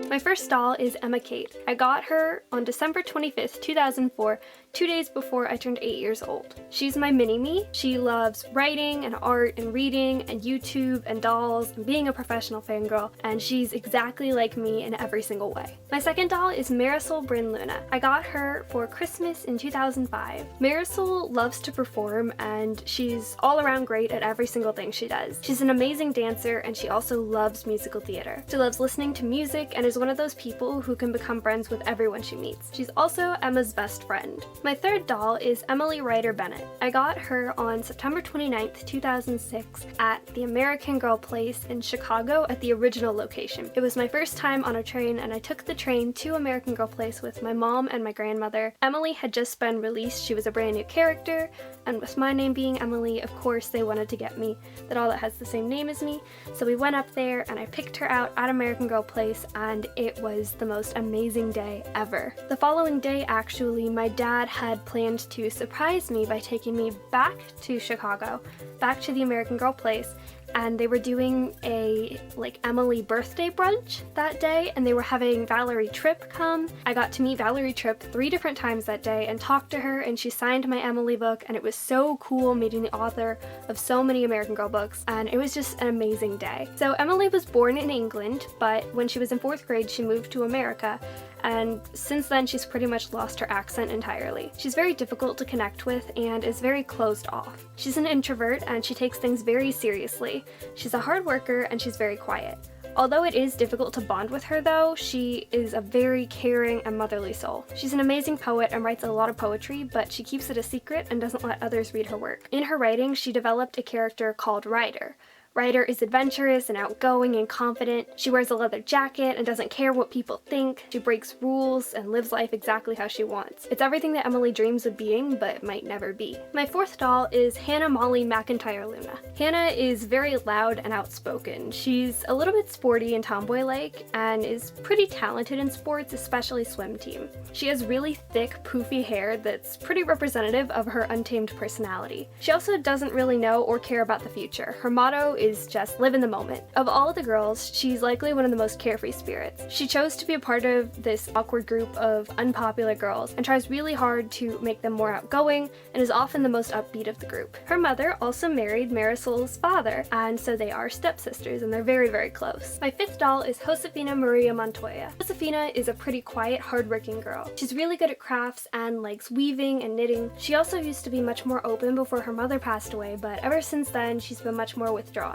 My first doll is Emma Kate. I got her on December 25th, 2004, 2 days before I turned 8 years old. She's my mini-me. She loves writing and art and reading and YouTube and dolls and being a professional fangirl, and she's exactly like me in every single way. My second doll is Marisol Brinn Luna. I got her for Christmas in 2005. Marisol loves to perform, and she's all around great at every single thing she does. She's an amazing dancer, and she also loves musical theater. She loves listening to music and is one of those people who can become friends with everyone she meets. She's also Emma's best friend. My third doll is Emily Ryder Bennett. I got her on September 29th, 2006 at the American Girl Place in Chicago at the original location. It was my first time on a train, and I took the train to American Girl Place with my mom and my grandmother. Emily had just been released. She was a brand new character, and with my name being Emily, of course they wanted to get me the doll that has the same name as me. So we went up there and I picked her out at American Girl Place, and it was the most amazing day ever. The following day, actually, my dad had planned to surprise me by taking me back to Chicago, back to the American Girl Place, and they were doing a Emily birthday brunch that day, and they were having Valerie Tripp come. I got to meet Valerie Tripp 3 different times that day and talked to her, and she signed my Emily book, and it was so cool meeting the author of so many American Girl books, and it was just an amazing day. So Emily was born in England, but when she was in 4th grade she moved to America, and since then she's pretty much lost her accent entirely. She's very difficult to connect with and is very closed off. She's an introvert and she takes things very seriously. She's a hard worker and she's very quiet. Although it is difficult to bond with her though, she is a very caring and motherly soul. She's an amazing poet and writes a lot of poetry, but she keeps it a secret and doesn't let others read her work. In her writing, she developed a character called Ryder. Ryder is adventurous and outgoing and confident. She wears a leather jacket and doesn't care what people think. She breaks rules and lives life exactly how she wants. It's everything that Emily dreams of being, but might never be. My fourth doll is Hannah Mollie McIntire-Luna. Hannah is very loud and outspoken. She's a little bit sporty and tomboy-like, and is pretty talented in sports, especially swim team. She has really thick, poofy hair that's pretty representative of her untamed personality. She also doesn't really know or care about the future. Her motto is just live in the moment. Of all the girls, she's likely one of the most carefree spirits. She chose to be a part of this awkward group of unpopular girls and tries really hard to make them more outgoing and is often the most upbeat of the group. Her mother also married Marisol's father, and so they are stepsisters and they're very, very close. My fifth doll is Josefina Maria Montoya. Josefina is a pretty quiet, hardworking girl. She's really good at crafts and likes weaving and knitting. She also used to be much more open before her mother passed away, but ever since then she's been much more withdrawn.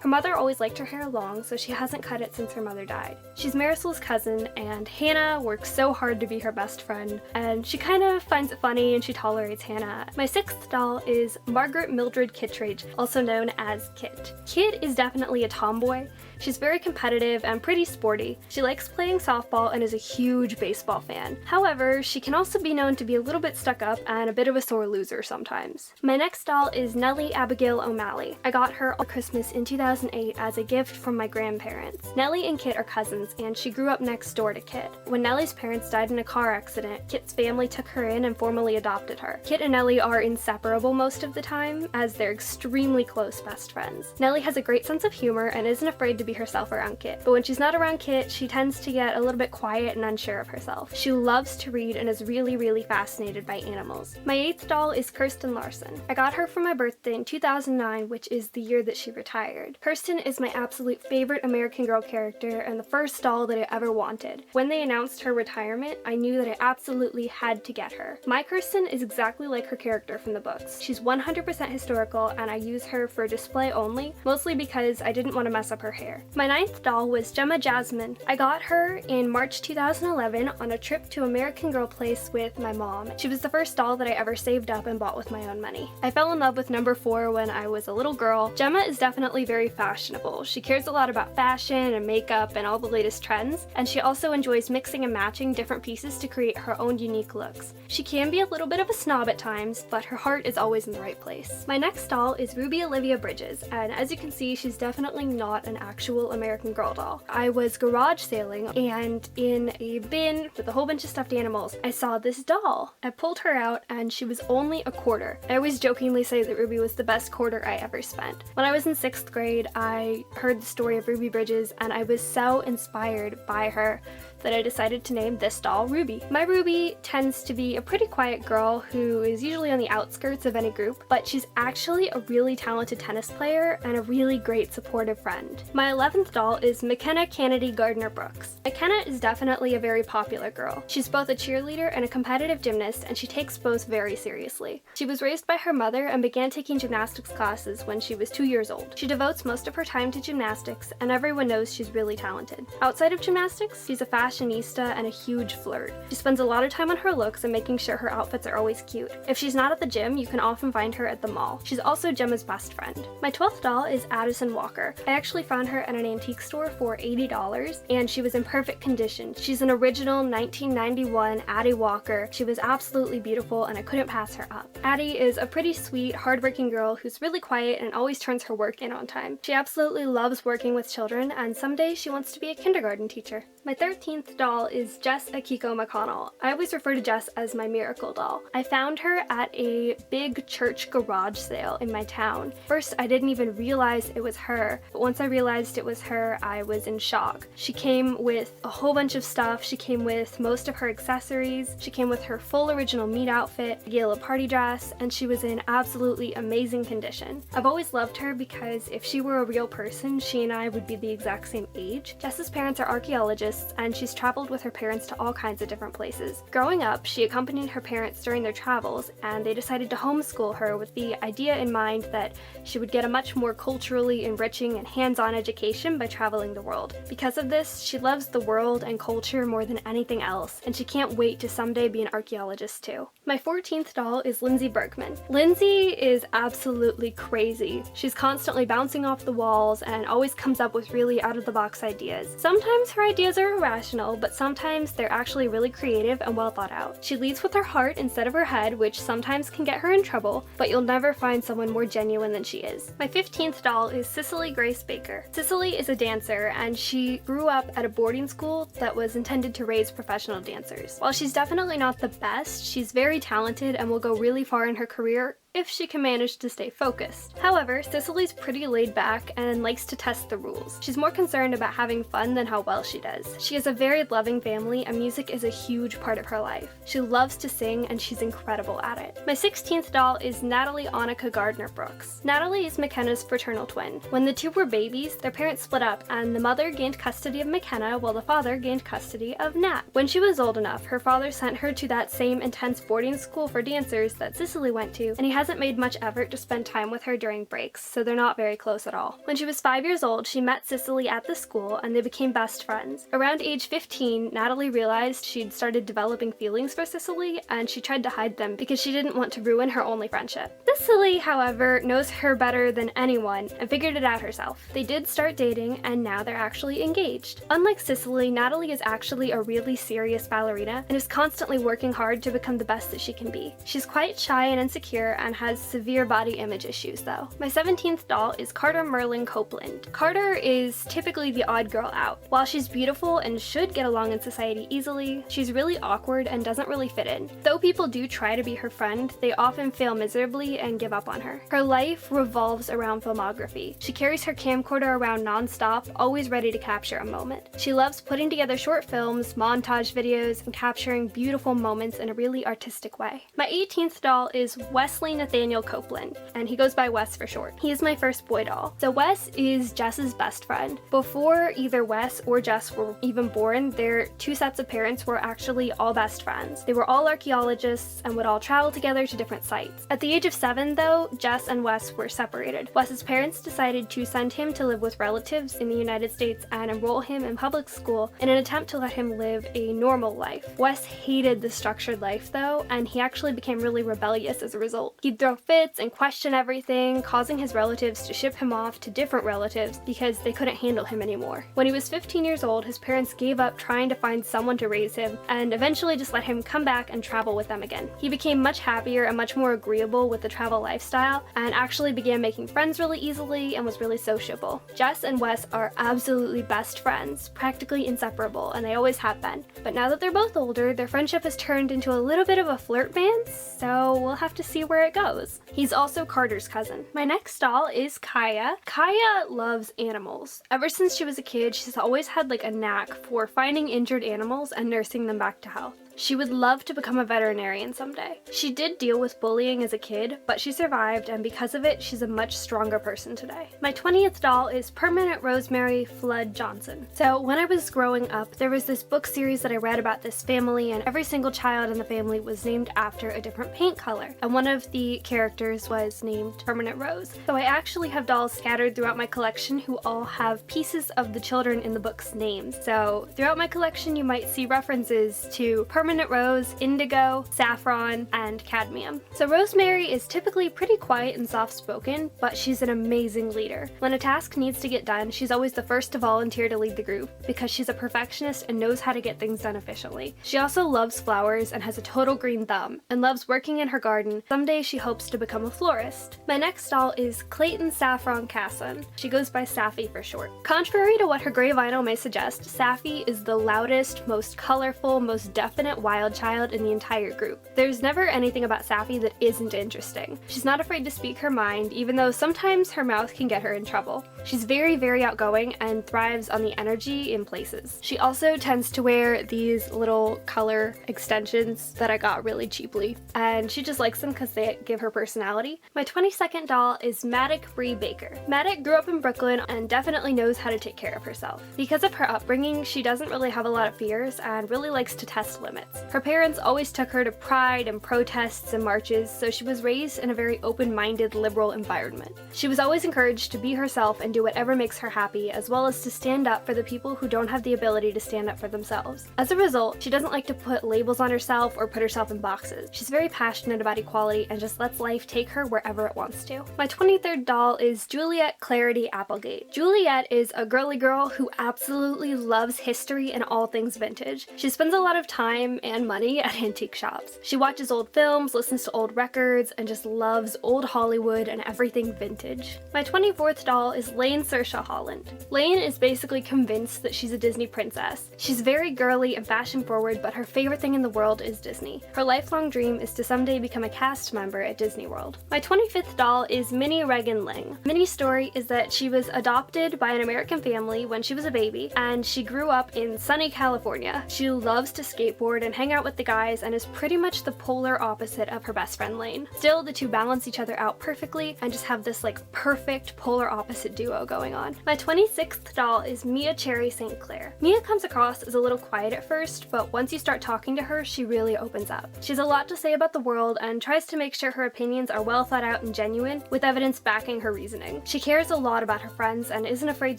Her mother always liked her hair long, so she hasn't cut it since her mother died. She's Marisol's cousin, and Hannah works so hard to be her best friend, and she kind of finds it funny and she tolerates Hannah. My sixth doll is Margaret Mildred Kittredge, also known as Kit. Kit is definitely a tomboy. She's very competitive and pretty sporty. She likes playing softball and is a huge baseball fan. However, she can also be known to be a little bit stuck up and a bit of a sore loser sometimes. My next doll is Nellie Abigail O'Malley. I got her on Christmas in 2008 as a gift from my grandparents. Nellie and Kit are cousins, and she grew up next door to Kit. When Nellie's parents died in a car accident, Kit's family took her in and formally adopted her. Kit and Nellie are inseparable most of the time, as they're extremely close best friends. Nellie has a great sense of humor and isn't afraid to be herself around Kit, but when she's not around Kit, she tends to get a little bit quiet and unsure of herself. She loves to read and is really, really fascinated by animals. My eighth doll is Kirsten Larson. I got her for my birthday in 2009, which is the year that she retired. Kirsten is my absolute favorite American Girl character and the first doll that I ever wanted. When they announced her retirement, I knew that I absolutely had to get her. My Kirsten is exactly like her character from the books. She's 100% historical, and I use her for display only, mostly because I didn't want to mess up her hair. My ninth doll was Gemma Jasmine. I got her in March 2011 on a trip to American Girl Place with my mom. She was the first doll that I ever saved up and bought with my own money. I fell in love with number 4 when I was a little girl. Gemma is definitely very fashionable. She cares a lot about fashion and makeup and all the latest trends, and she also enjoys mixing and matching different pieces to create her own unique looks. She can be a little bit of a snob at times, but her heart is always in the right place. My next doll is Ruby Olivia Bridges, and as you can see, she's definitely not an actual American Girl doll. I was garage sailing, and in a bin with a whole bunch of stuffed animals, I saw this doll. I pulled her out, and she was only a quarter. I always jokingly say that Ruby was the best quarter I ever spent. When I was in 6th grade, grade, I heard the story of Ruby Bridges and I was so inspired by her that I decided to name this doll Ruby. My Ruby tends to be a pretty quiet girl who is usually on the outskirts of any group, but she's actually a really talented tennis player and a really great supportive friend. My 11th doll is McKenna Canady Gardner-Brooks. McKenna is definitely a very popular girl. She's both a cheerleader and a competitive gymnast, and she takes both very seriously. She was raised by her mother and began taking gymnastics classes when she was 2 years old. She devotes most of her time to gymnastics, and everyone knows she's really talented. Outside of gymnastics, she's a fashionista and a huge flirt. She spends a lot of time on her looks and making sure her outfits are always cute. If she's not at the gym, you can often find her at the mall. She's also Gemma's best friend. My 12th doll is Addison Walker. I actually found her at an antique store for $80, and she was in perfect condition. She's an original 1991 Addy Walker. She was absolutely beautiful, and I couldn't pass her up. Addy is a pretty sweet, hardworking girl who's really quiet and always turns her work in on time. She absolutely loves working with children, and someday she wants to be a kindergarten teacher. My 13th doll is Jess Akiko McConnell. I always refer to Jess as my miracle doll. I found her at a big church garage sale in my town. First, I didn't even realize it was her, but once I realized it was her, I was in shock. She came with a whole bunch of stuff. She came with most of her accessories. She came with her full original meet outfit, a yellow party dress, and she was in absolutely amazing condition. I've always loved her because if she were a real person, she and I would be the exact same age. Jess's parents are archaeologists, and she's traveled with her parents to all kinds of different places. Growing up, she accompanied her parents during their travels, and they decided to homeschool her with the idea in mind that she would get a much more culturally enriching and hands-on education by traveling the world. Because of this, she loves the world and culture more than anything else, and she can't wait to someday be an archaeologist too. My 14th doll is Lindsey Bergman. Lindsey is absolutely crazy. She's constantly bouncing off the walls and always comes up with really out-of-the-box ideas. Sometimes her ideas are irrational, but sometimes they're actually really creative and well thought out. She leads with her heart instead of her head, which sometimes can get her in trouble, but you'll never find someone more genuine than she is. My 15th doll is Cicely Grace Baker. Cicely is a dancer, and she grew up at a boarding school that was intended to raise professional dancers. While she's definitely not the best, she's very talented and will go really far in her career if she can manage to stay focused. However, Cicely's pretty laid back and likes to test the rules. She's more concerned about having fun than how well she does. She has a very loving family, and music is a huge part of her life. She loves to sing, and she's incredible at it. My 16th doll is Natalie Annika Gardner-Brooks. Natalie is McKenna's fraternal twin. When the two were babies, their parents split up, and the mother gained custody of McKenna while the father gained custody of Nat. When she was old enough, her father sent her to that same intense boarding school for dancers that Cicely went to, and he hasn't made much effort to spend time with her during breaks, so they're not very close at all. When she was 5 years old, she met Cicely at the school, and they became best friends. Around age 15, Natalie realized she'd started developing feelings for Cicely, and she tried to hide them because she didn't want to ruin her only friendship. Cicely, however, knows her better than anyone and figured it out herself. They did start dating, and now they're actually engaged. Unlike Cicely, Natalie is actually a really serious ballerina and is constantly working hard to become the best that she can be. She's quite shy and insecure and has severe body image issues though. My 17th doll is Carter Merlin Copeland. Carter is typically the odd girl out. While she's beautiful and should get along in society easily, she's really awkward and doesn't really fit in. Though people do try to be her friend, they often fail miserably and give up on her. Her life revolves around filmography. She carries her camcorder around non-stop, always ready to capture a moment. She loves putting together short films, montage videos, and capturing beautiful moments in a really artistic way. My 18th doll is Wesley Nathaniel Copeland, and he goes by Wes for short. He is my first boy doll. So Wes is Jess's best friend. Before either Wes or Jess were even born, their two sets of parents were actually all best friends. They were all archaeologists and would all travel together to different sites. At the age of 7 though, Jess and Wes were separated. Wes's parents decided to send him to live with relatives in the United States and enroll him in public school in an attempt to let him live a normal life. Wes hated the structured life though, and he actually became really rebellious as a result. He'd throw fits and question everything, causing his relatives to ship him off to different relatives because they couldn't handle him anymore. When he was 15 years old, his parents gave up trying to find someone to raise him and eventually just let him come back and travel with them again. He became much happier and much more agreeable with the travel lifestyle and actually began making friends really easily and was really sociable. Jess and Wes are absolutely best friends, practically inseparable, and they always have been. But now that they're both older, their friendship has turned into a little bit of a flirt band, so we'll have to see where it it goes. He's also Carter's cousin. My next doll is Kaya. Kaya loves animals. Ever since she was a kid, she's always had like a knack for finding injured animals and nursing them back to health. She would love to become a veterinarian someday. She did deal with bullying as a kid, but she survived, and because of it, she's a much stronger person today. My 20th doll is Permanent-Rosemary Flood Johnson. So when I was growing up, there was this book series that I read about this family, and every single child in the family was named after a different paint color, and one of the characters was named Permanent Rose. So I actually have dolls scattered throughout my collection who all have pieces of the children in the book's names. So throughout my collection, you might see references to Permanent Rose, Indigo, Saffron, and Cadmium. So Rosemary is typically pretty quiet and soft-spoken, but she's an amazing leader. When a task needs to get done, she's always the first to volunteer to lead the group because she's a perfectionist and knows how to get things done efficiently. She also loves flowers and has a total green thumb and loves working in her garden. Someday she hopes to become a florist. My next doll is Clayton Saffron Casson. She goes by Saffy for short. Contrary to what her gray vinyl may suggest, Saffy is the loudest, most colorful, most definite wild child in the entire group. There's never anything about Saffy that isn't interesting. She's not afraid to speak her mind, even though sometimes her mouth can get her in trouble. She's very, very outgoing and thrives on the energy in places. She also tends to wear these little color extensions that I got really cheaply, and she just likes them because they give her personality. My 22nd doll is Maddock Bree Baker. Maddock grew up in Brooklyn and definitely knows how to take care of herself. Because of her upbringing, she doesn't really have a lot of fears and really likes to test limits. Her parents always took her to pride and protests and marches, so she was raised in a very open-minded, liberal environment. She was always encouraged to be herself and do whatever makes her happy, as well as to stand up for the people who don't have the ability to stand up for themselves. As a result, she doesn't like to put labels on herself or put herself in boxes. She's very passionate about equality and just lets life take her wherever it wants to. My 23rd doll is Juliet Clarity Applegate. Juliet is a girly girl who absolutely loves history and all things vintage. She spends a lot of time and money at antique shops. She watches old films, listens to old records, and just loves old Hollywood and everything vintage. My 24th doll is Lane Saoirse Holland. Lane is basically convinced that she's a Disney princess. She's very girly and fashion forward, but her favorite thing in the world is Disney. Her lifelong dream is to someday become a cast member at Disney World. My 25th doll is Minnie Regan Ling. Minnie's story is that she was adopted by an American family when she was a baby, and she grew up in sunny California. She loves to skateboard and hang out with the guys and is pretty much the polar opposite of her best friend Lane. Still, the two balance each other out perfectly and just have this like perfect polar opposite duo going on. My 26th doll is Mia Cherry St. Clair. Mia comes across as a little quiet at first, but once you start talking to her, she really opens up. She has a lot to say about the world and tries to make sure her opinions are well thought out and genuine, with evidence backing her reasoning. She cares a lot about her friends and isn't afraid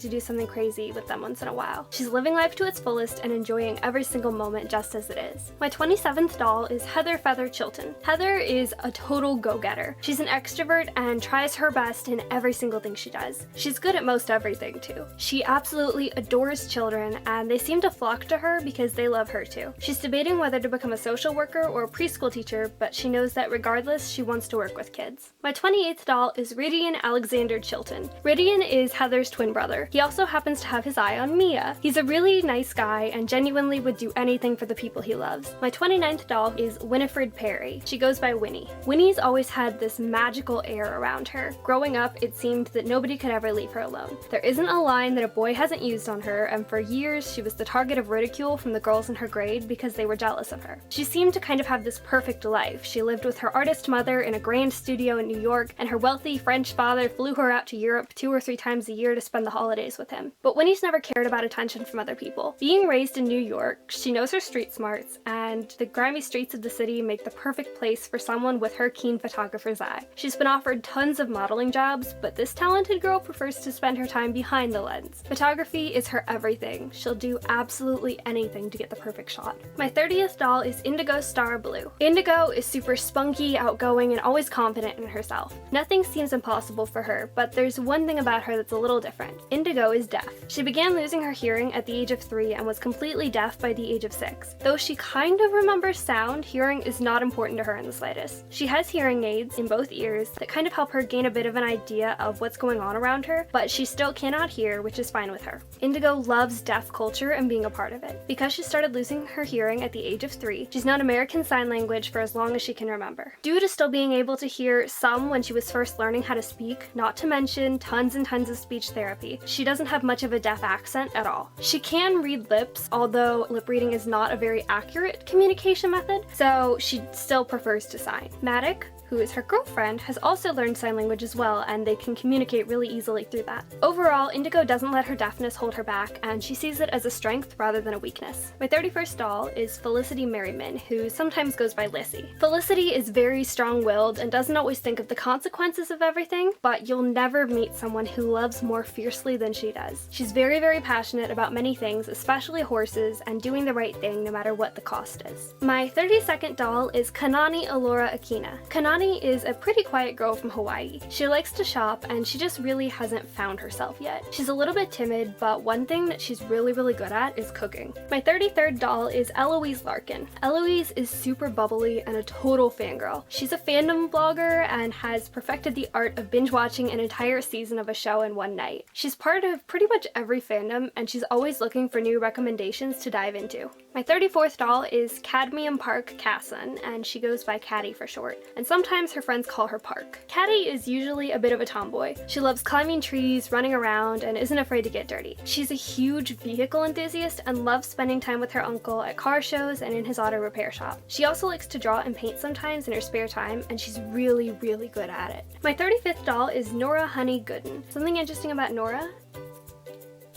to do something crazy with them once in a while. She's living life to its fullest and enjoying every single moment just as it is. My 27th doll is Heather Feather Chilton. Heather is a total go-getter. She's an extrovert and tries her best in every single thing she does. She's good at most everything too. She absolutely adores children and they seem to flock to her because they love her too. She's debating whether to become a social worker or a preschool teacher, but she knows that regardless, she wants to work with kids. My 28th doll is Rydian Alexander Chilton. Rydian is Heather's twin brother. He also happens to have his eye on Mia. He's a really nice guy and genuinely would do anything for the people he loves. My 29th doll is Winifred Perry. She goes by Winnie. Winnie's always had this magical air around her. Growing up, it seemed that nobody could ever leave her alone. There isn't a line that a boy hasn't used on her, and for years she was the target of ridicule from the girls in her grade because they were jealous of her. She seemed to kind of have this perfect life. She lived with her artist mother in a grand studio in New York, and her wealthy French father flew her out to Europe 2 or 3 times a year to spend the holidays with him. But Winnie's never cared about attention from other people. Being raised in New York, she knows her street smarts, and the grimy streets of the city make the perfect place for someone with her keen photographer's eye. She's been offered tons of modeling jobs, but this talented girl prefers to spend her time behind the lens. Photography is her everything. She'll do absolutely anything to get the perfect shot. My 30th doll is Indigo Star Blue. Indigo is super spunky, outgoing, and always confident in herself. Nothing seems impossible for her, but there's one thing about her that's a little different. Indigo is deaf. She began losing her hearing at the age of 3 and was completely deaf by the age of 6. Though she kind of remembers sound, hearing is not important to her in the slightest. She has hearing aids in both ears that kind of help her gain a bit of an idea of what's going on around her, but she still cannot hear, which is fine with her. Indigo loves deaf culture and being a part of it. Because she started losing her hearing at the age of 3, she's known American Sign Language for as long as she can remember. Due to still being able to hear some when she was first learning how to speak, not to mention tons and tons of speech therapy, she doesn't have much of a deaf accent at all. She can read lips, although lip reading is not a very accurate communication method, so she still prefers to sign. Matic, who is her girlfriend, has also learned sign language as well, and they can communicate really easily through that. Overall, Indigo doesn't let her deafness hold her back, and she sees it as a strength rather than a weakness. My 31st doll is Felicity Merriman, who sometimes goes by Lissy. Felicity is very strong-willed and doesn't always think of the consequences of everything, but you'll never meet someone who loves more fiercely than she does. She's very, very passionate about many things, especially horses, and doing the right thing no matter what the cost is. My 32nd doll is Kanani Alora Akina. Kanani is a pretty quiet girl from Hawaii. She likes to shop, and she just really hasn't found herself yet. She's a little bit timid, but one thing that she's really good at is cooking. My 33rd doll is Eloise Larkin. Eloise is super bubbly and a total fangirl. She's a fandom blogger and has perfected the art of binge watching an entire season of a show in one night. She's part of pretty much every fandom, and she's always looking for new recommendations to dive into. My 34th doll is Cadmium Park Casson, and she goes by Caddy for short, and sometimes her friends call her Park. Caddy is usually a bit of a tomboy. She loves climbing trees, running around, and isn't afraid to get dirty. She's a huge vehicle enthusiast and loves spending time with her uncle at car shows and in his auto repair shop. She also likes to draw and paint sometimes in her spare time, and she's really good at it. My 35th doll is Nora Honey Gooden. Something interesting about Nora?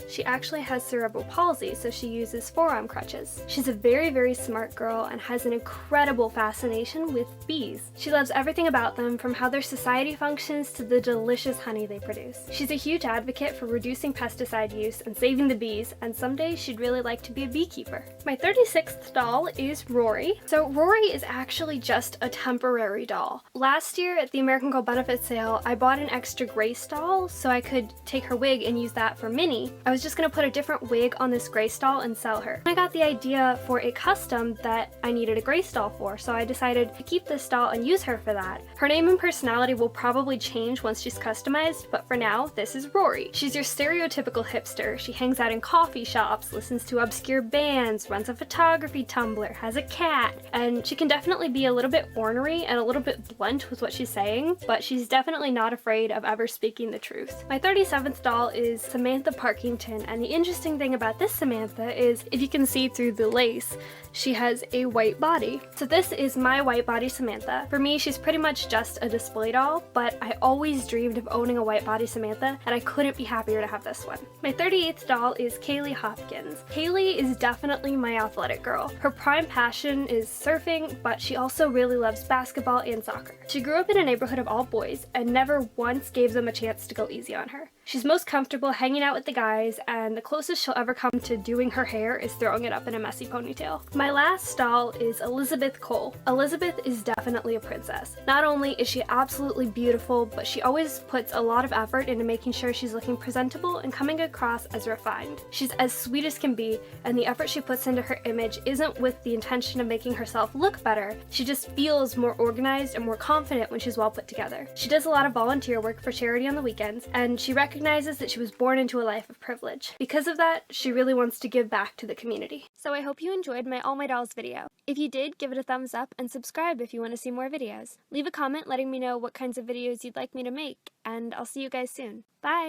She actually has cerebral palsy, so she uses forearm crutches. She's a very smart girl and has an incredible fascination with bees. She loves everything about them, from how their society functions to the delicious honey they produce. She's a huge advocate for reducing pesticide use and saving the bees, and someday she'd really like to be a beekeeper. My 36th doll is Rory. So Rory is actually just a temporary doll. Last year at the American Girl benefit sale, I bought an extra Grace doll so I could take her wig and use that for Minnie. I was just gonna put a different wig on this Grace doll and sell her. I got the idea for a custom that I needed a Grace doll for, so I decided to keep this doll and use her for that. Her name and personality will probably change once she's customized, but for now, this is Rory. She's your stereotypical hipster. She hangs out in coffee shops, listens to obscure bands, runs a photography Tumblr, has a cat, and she can definitely be a little bit ornery and a little bit blunt with what she's saying, but she's definitely not afraid of ever speaking the truth. My 37th doll is Samantha Parkington, and the interesting thing about this Samantha is, if you can see through the lace, she has a white body. So this is my white body Samantha. For me, she's pretty much just a display doll, but I always dreamed of owning a white body Samantha, and I couldn't be happier to have this one. My 38th doll is Kaylee Hopkins. Kaylee is definitely my athletic girl. Her prime passion is surfing, but she also really loves basketball and soccer. She grew up in a neighborhood of all boys and never once gave them a chance to go easy on her. She's most comfortable hanging out with the guys, and the closest she'll ever come to doing her hair is throwing it up in a messy ponytail. My last doll is Elizabeth Cole. Elizabeth is definitely a princess. Not only is she absolutely beautiful, but she always puts a lot of effort into making sure she's looking presentable and coming across as refined. She's as sweet as can be, and the effort she puts into her image isn't with the intention of making herself look better. She just feels more organized and more confident when she's well put together. She does a lot of volunteer work for charity on the weekends, and she recognizes that she was born into a life of privilege. Because of that, she really wants to give back to the community. So I hope you enjoyed my All My Dolls video. If you did, give it a thumbs up and subscribe if you want to see more videos. Leave a comment letting me know what kinds of videos you'd like me to make, and I'll see you guys soon. Bye!